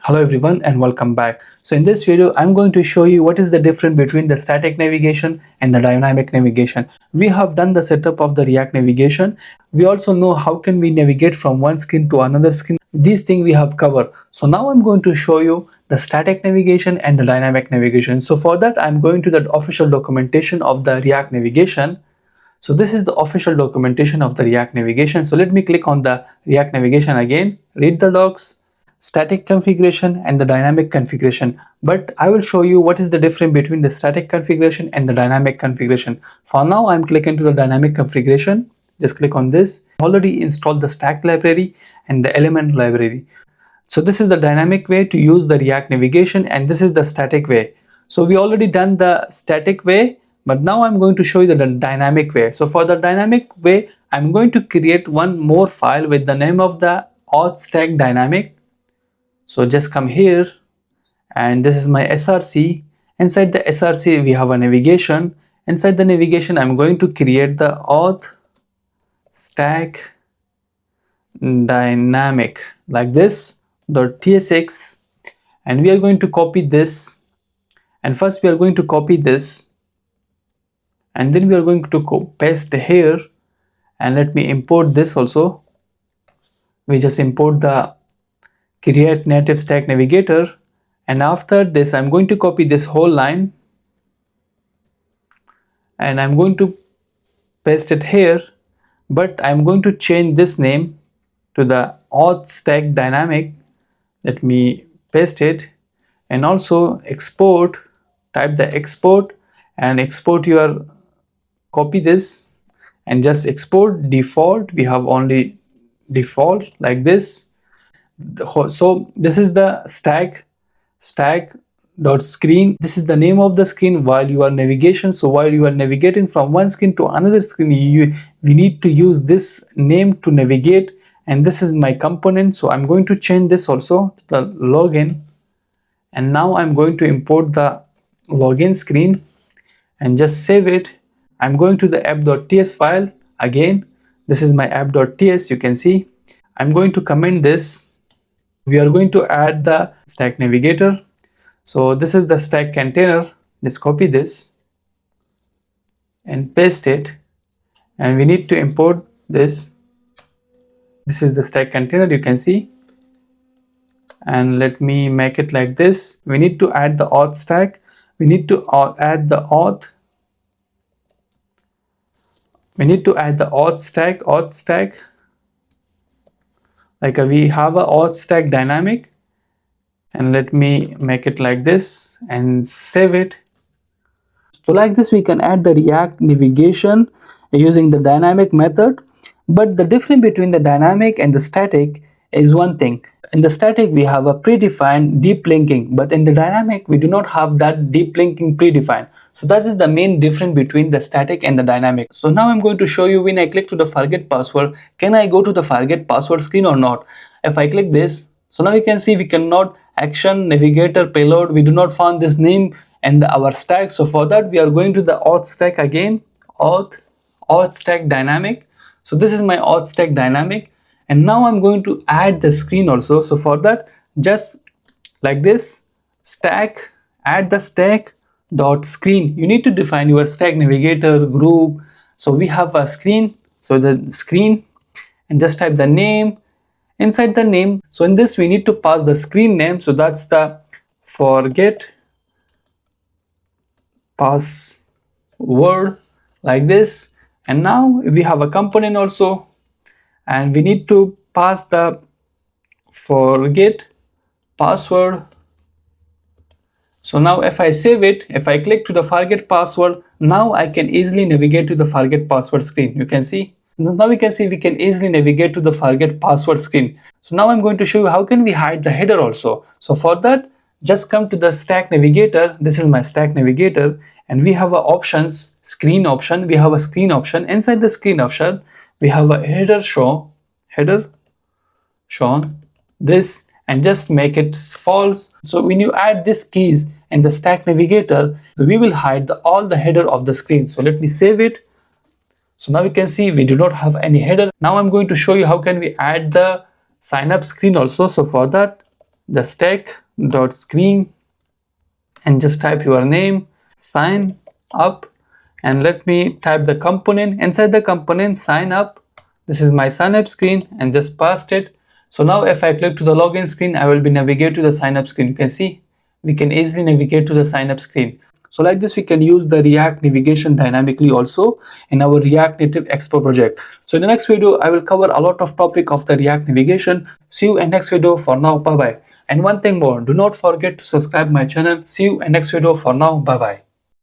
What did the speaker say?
Hello everyone and welcome back. So in this video I'm going to show you what is the difference between the static navigation and the dynamic navigation. We have done the setup of the React navigation. We also know how can we navigate from one screen to another screen. These things we have covered. So now I'm going to show you the static navigation and the dynamic navigation. So for that I'm going to the official documentation of the React navigation. So this is the official documentation of the React navigation. So let me click on the React navigation again, read the docs, static configuration and the dynamic configuration. But I will show you what is the difference between the static configuration and the dynamic configuration. For now, I'm clicking to the dynamic configuration. Just click on this. Already installed the stack library and the element library. So this is the dynamic way to use the React navigation and this is the static way. So we already done the static way, but now I'm going to show you the dynamic way. So for the dynamic way, I'm going to create one more file with the name of the auth stack dynamic. So just come here and this is my src. Inside the src we have a navigation. Inside the navigation I'm going to create the auth stack dynamic like this .tsx, and we are going to copy this, and first we are going to copy this and then we are going to paste here, and let me import this also. We just import the create native stack navigator, and after this I'm going to copy this whole line and I'm going to paste it here, but I'm going to change this name to the auth stack dynamic. Let me paste it and also export, type the export and export your, copy this and just export default. We have only default like this. So this is the stack dot screen. This is the name of the screen while you are navigation. So while you are navigating from one screen to another screen, we need to use this name to navigate, and this is my component. So I'm going to change this also to the login, and now I'm going to import the login screen and just save it. I'm going to the app.ts file again. This is my app.ts. You can see I'm going to comment this. We are going to add the stack navigator. So this is the stack container. Just copy this and paste it, and we need to import this. This is the stack container, you can see, and let me make it like this. We need to add the auth stack. We need to add the auth. We need to add the auth stack. Like we have a auth stack dynamic, and let me make it like this and save it. So like this we can add the React navigation using the dynamic method. But the difference between the dynamic and the static is one thing. In the static we have a predefined deep linking, but in the dynamic we do not have that deep linking predefined. So that is the main difference between the static and the dynamic. So now I'm going to show you when I click to the forget password, can I go to the forget password screen or not. If I click this, so now you can see we cannot action navigator payload. We do not find this name and our stack. So for that we are going to the auth stack again, auth stack dynamic. So this is my auth stack dynamic, and now I'm going to add the screen also. So for that, just like this, stack, add the stack dot screen. You need to define your stack navigator group. So we have a screen, so the screen, and just type the name inside the name. So in this we need to pass the screen name. So that's the forget password like this. And now we have a component also, and we need to pass the forget password. So now if I save it, if I click to the forget password, now I can easily navigate to the forget password screen. You can see, now we can see we can easily navigate to the forget password screen. So now I'm going to show you how can we hide the header also. So for that, just come to the stack navigator. This is my stack navigator, and we have a options, screen option. We have a screen option. Inside the screen option we have a header shown this, and just make it false. So when you add these keys in the stack navigator, so we will hide all the header of the screen. So let me save it. So now you can see we do not have any header. Now I'm going to show you how can we add the sign up screen also. So for that, the stack.screen and just type your name, sign up, and let me type the component. Inside the component, sign up. This is my sign up screen and just passed it. So now if I click to the login screen, I will be navigate to the sign up screen. You can see we can easily navigate to the sign up screen. So like this, we can use the React navigation dynamically also in our React Native Expo project. So in the next video, I will cover a lot of topic of the React navigation. See you in next video. For now, bye bye. And one thing more, do not forget to subscribe my channel. See you in next video. For now, bye bye.